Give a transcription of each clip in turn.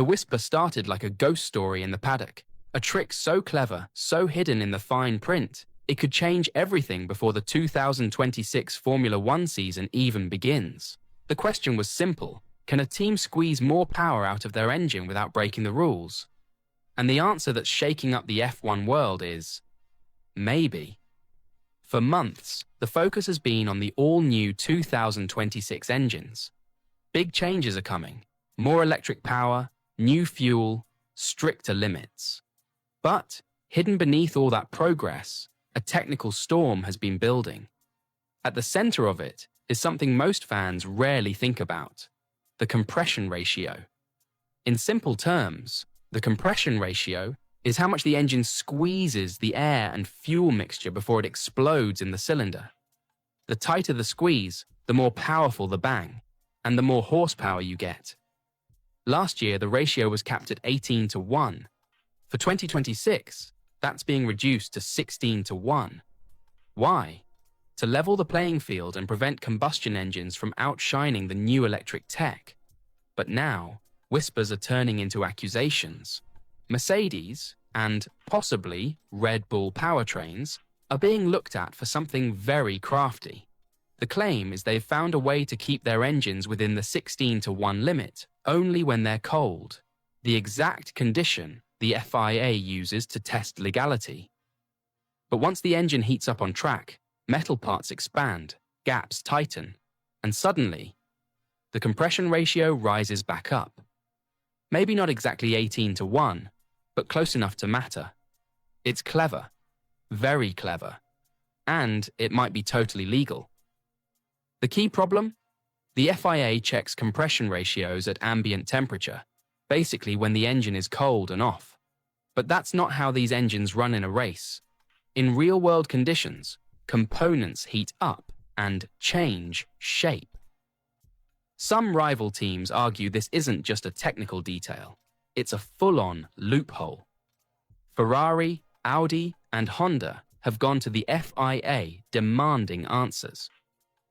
The whisper started like a ghost story in the paddock, a trick so clever, so hidden in the fine print, it could change everything before the 2026 Formula One season even begins. The question was simple: can a team squeeze more power out of their engine without breaking the rules? And the answer that's shaking up the F1 world is maybe. For months, the focus has been on the all-new 2026 engines. Big changes are coming: more electric power, new fuel, stricter limits. But, hidden beneath all that progress, a technical storm has been building. At the center of it is something most fans rarely think about: the compression ratio. In simple terms, the compression ratio is how much the engine squeezes the air and fuel mixture before it explodes in the cylinder. The tighter the squeeze, the more powerful the bang, and the more horsepower you get. Last year, the ratio was capped at 18:1. For 2026, that's being reduced to 16:1. Why? To level the playing field and prevent combustion engines from outshining the new electric tech. But now, whispers are turning into accusations. Mercedes, and possibly Red Bull powertrains, are being looked at for something very crafty. The claim is they've found a way to keep their engines within the 16:1 limit only when they're cold, the exact condition the FIA uses to test legality. But once the engine heats up on track, metal parts expand, gaps tighten, and suddenly, the compression ratio rises back up. Maybe not exactly 18:1, but close enough to matter. It's clever, very clever, and it might be totally legal. The key problem? The FIA checks compression ratios at ambient temperature, basically when the engine is cold and off. But that's not how these engines run in a race. In real-world conditions, components heat up and change shape. Some rival teams argue this isn't just a technical detail, it's a full-on loophole. Ferrari, Audi, and Honda have gone to the FIA demanding answers.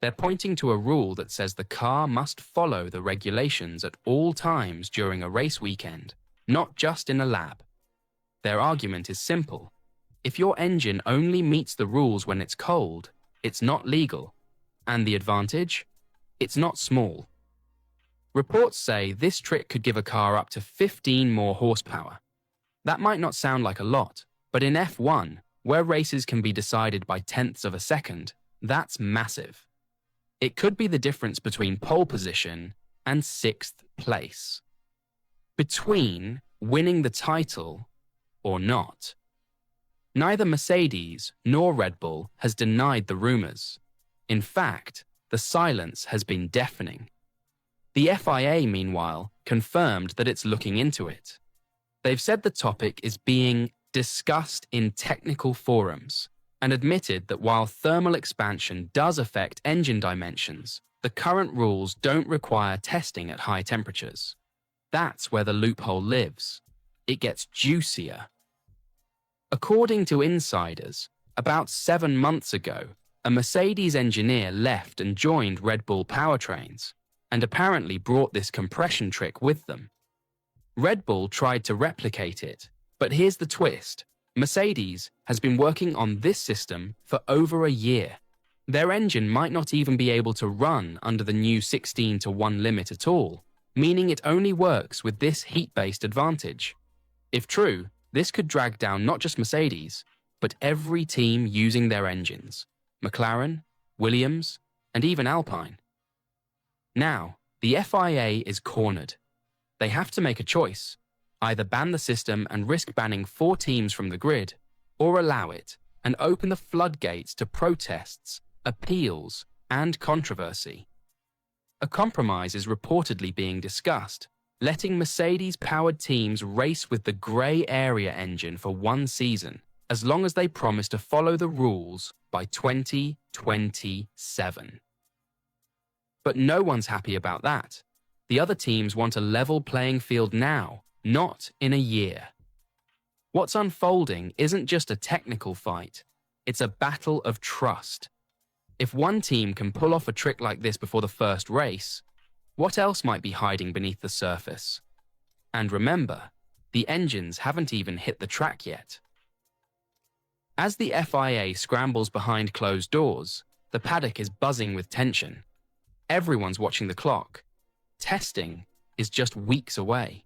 They're pointing to a rule that says the car must follow the regulations at all times during a race weekend, not just in a lab. Their argument is simple: if your engine only meets the rules when it's cold, it's not legal. And the advantage? It's not small. Reports say this trick could give a car up to 15 more horsepower. That might not sound like a lot, but in F1, where races can be decided by tenths of a second, that's massive. It could be the difference between pole position and 6th place. Between winning the title or not. Neither Mercedes nor Red Bull has denied the rumors. In fact, the silence has been deafening. The FIA, meanwhile, confirmed that it's looking into it. They've said the topic is being discussed in technical forums and admitted that while thermal expansion does affect engine dimensions, the current rules don't require testing at high temperatures. That's where the loophole lives. It gets juicier. According to insiders, about 7 months ago, a Mercedes engineer left and joined Red Bull powertrains, and apparently brought this compression trick with them. Red Bull tried to replicate it, but here's the twist: Mercedes has been working on this system for over a year. Their engine might not even be able to run under the new 16:1 limit at all, meaning it only works with this heat-based advantage. If true, this could drag down not just Mercedes, but every team using their engines: McLaren, Williams, and even Alpine. Now, the FIA is cornered. They have to make a choice: either ban the system and risk banning 4 teams from the grid, or allow it and open the floodgates to protests, appeals, and controversy. A compromise is reportedly being discussed, letting Mercedes-powered teams race with the grey area engine for 1 season, as long as they promise to follow the rules by 2027. But no one's happy about that. The other teams want a level playing field now, not in a year. What's unfolding isn't just a technical fight, it's a battle of trust. If one team can pull off a trick like this before the first race, what else might be hiding beneath the surface? And remember, the engines haven't even hit the track yet. As the FIA scrambles behind closed doors, the paddock is buzzing with tension. Everyone's watching the clock. Testing is just weeks away.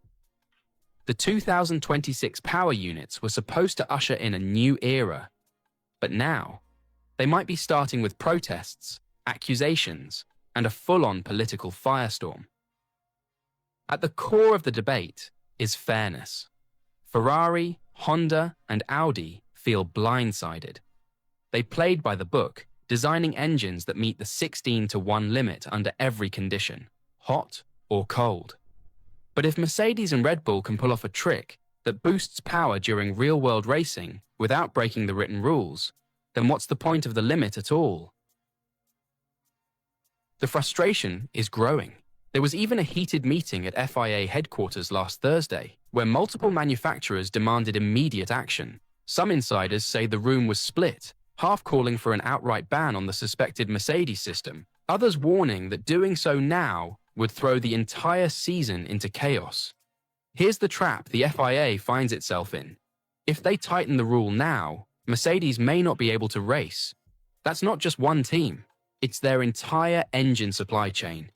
The 2026 power units were supposed to usher in a new era, but now they might be starting with protests, accusations, and a full-on political firestorm. At the core of the debate is fairness. Ferrari, Honda, and Audi feel blindsided. They played by the book, designing engines that meet the 16-to-1 limit under every condition, hot or cold. But if Mercedes and Red Bull can pull off a trick that boosts power during real-world racing without breaking the written rules, then what's the point of the limit at all? The frustration is growing. There was even a heated meeting at FIA headquarters last Thursday, where multiple manufacturers demanded immediate action. Some insiders say the room was split, half calling for an outright ban on the suspected Mercedes system, others warning that doing so now would throw the entire season into chaos. Here's the trap the FIA finds itself in. If they tighten the rule now, Mercedes may not be able to race. That's not just one team, it's their entire engine supply chain.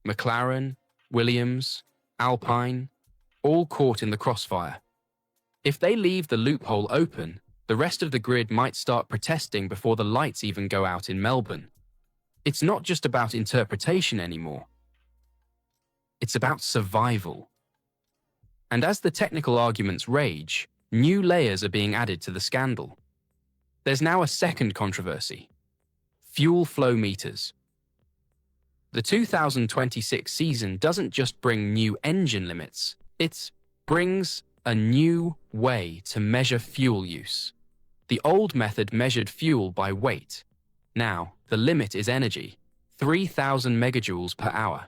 McLaren, Williams, Alpine, all caught in the crossfire. If they leave the loophole open, the rest of the grid might start protesting before the lights even go out in Melbourne. It's not just about interpretation anymore. It's about survival. And as the technical arguments rage, new layers are being added to the scandal. There's now a second controversy: fuel flow meters. The 2026 season doesn't just bring new engine limits, it brings a new way to measure fuel use. The old method measured fuel by weight. Now, the limit is energy, 3,000 megajoules per hour.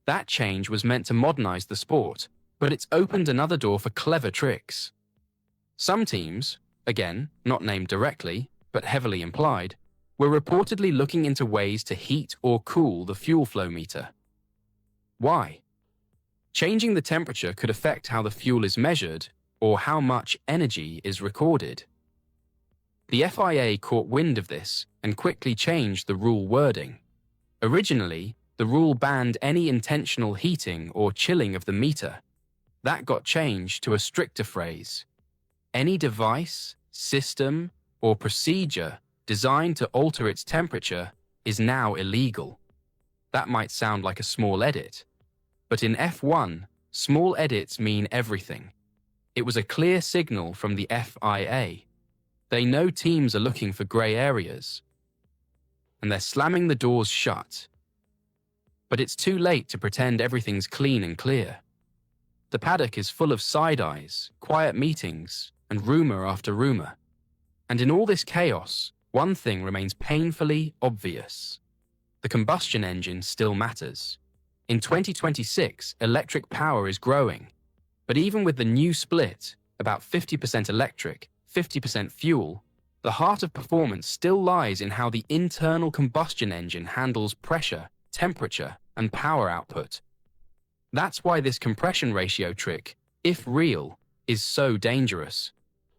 That change was meant to modernize the sport, but it's opened another door for clever tricks. Some teams, again, not named directly, but heavily implied, were reportedly looking into ways to heat or cool the fuel flow meter. Why? Changing the temperature could affect how the fuel is measured or how much energy is recorded. The FIA caught wind of this and quickly changed the rule wording. Originally, the rule banned any intentional heating or chilling of the meter. That got changed to a stricter phrase: any device, system, or procedure designed to alter its temperature is now illegal. That might sound like a small edit, but in F1, small edits mean everything. It was a clear signal from the FIA. They know teams are looking for grey areas, and they're slamming the doors shut. But it's too late to pretend everything's clean and clear. The paddock is full of side-eyes, quiet meetings, and rumour after rumour. And in all this chaos, one thing remains painfully obvious: the combustion engine still matters. In 2026, electric power is growing, but even with the new split, about 50% electric, 50% fuel, the heart of performance still lies in how the internal combustion engine handles pressure, temperature, and power output. That's why this compression ratio trick, if real, is so dangerous.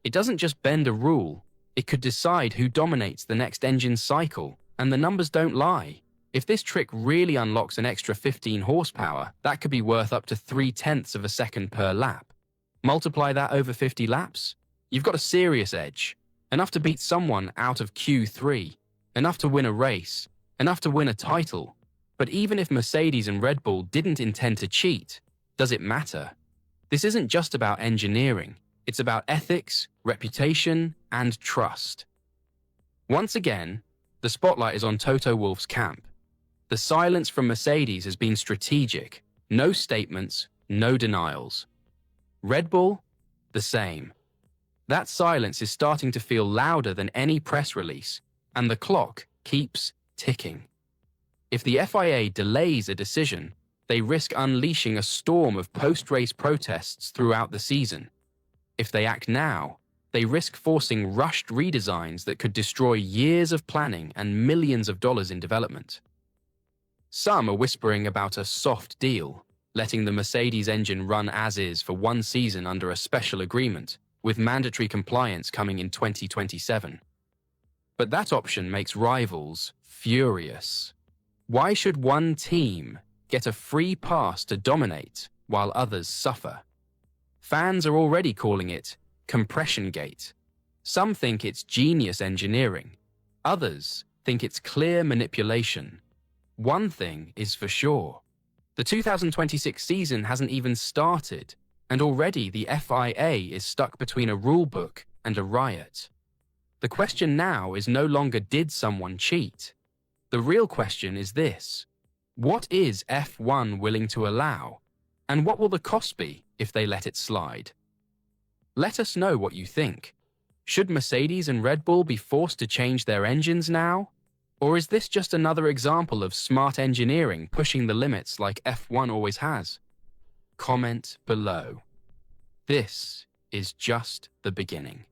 It doesn't just bend a rule, it could decide who dominates the next engine cycle, and the numbers don't lie. If this trick really unlocks an extra 15 horsepower, that could be worth up to 0.3 of a second per lap. Multiply that over 50 laps, you've got a serious edge. Enough to beat someone out of Q3, enough to win a race, enough to win a title. But even if Mercedes and Red Bull didn't intend to cheat, does it matter? This isn't just about engineering, it's about ethics, reputation, and trust. Once again, the spotlight is on Toto Wolff's camp. The silence from Mercedes has been strategic. No statements, no denials. Red Bull, the same. That silence is starting to feel louder than any press release, and the clock keeps ticking. If the FIA delays a decision, they risk unleashing a storm of post-race protests throughout the season. If they act now, they risk forcing rushed redesigns that could destroy years of planning and millions of dollars in development. Some are whispering about a soft deal, letting the Mercedes engine run as is for one season under a special agreement, with mandatory compliance coming in 2027. But that option makes rivals furious. Why should one team get a free pass to dominate while others suffer? Fans are already calling it compression gate. Some think it's genius engineering. Others think it's clear manipulation. One thing is for sure. The 2026 season hasn't even started, and already the FIA is stuck between a rule book and a riot. The question now is no longer did someone cheat? The real question is this: what is F1 willing to allow? And what will the cost be if they let it slide? Let us know what you think. Should Mercedes and Red Bull be forced to change their engines now? Or is this just another example of smart engineering pushing the limits like F1 always has? Comment below. This is just the beginning.